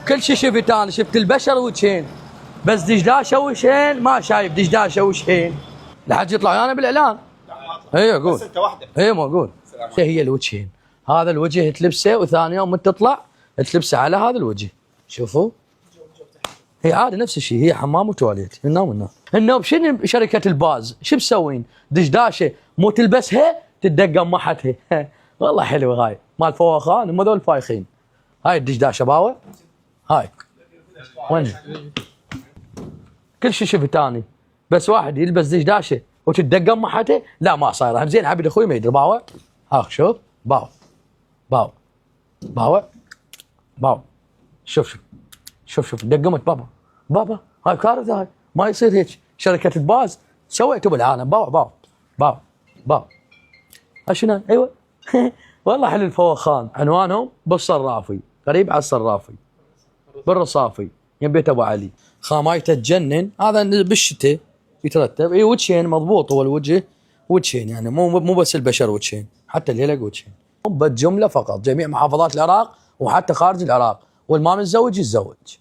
كل شيء شفت انا، شفت البشر وجهين، بس دشداشه وجهين ما شايف دشداشه وجهين لحد يطلع انا بالاعلان. اي اقول بس انت وحدك. اي ما اقول هي الوجهين، هذا الوجه تلبسه وثاني يوم انت تطلع تلبسه على هذا الوجه. شوفوا هي عادي نفس الشيء، هي حمام وتواليت. النوم شنو شركه الباز شو مسوين؟ دشداشه مو تلبسها تتدقم محتها والله حلوه هاي مال فواخان، هم ذول فايخين. هاي الدشداشه باوه هاي وين كل شيء شفت اني، بس واحد يلبس دشداشه وتتدقم محته لا ما صاير. زين عبد اخوي ما يدري باوه. ها شوف باوه باوه باوه باوه شوف دقمت بابا هاي كارثه، هاي ما يصير هيك. شركه الباز سويته بالعالم باوه اشنو ايوه والله حلو الفواخان. عنوانهم بالصرافي، قريب على الصرافي بالرصافي يم بيت ابو علي. خامايته تجنن. هذا بالشتاء يترتب. اي وجهين مضبوط، هو الوجه وجهين يعني مو بس البشر وجهين، حتى الهلق وجهين. بالجمله فقط جميع محافظات العراق وحتى خارج العراق، والما متزوج يتزوج.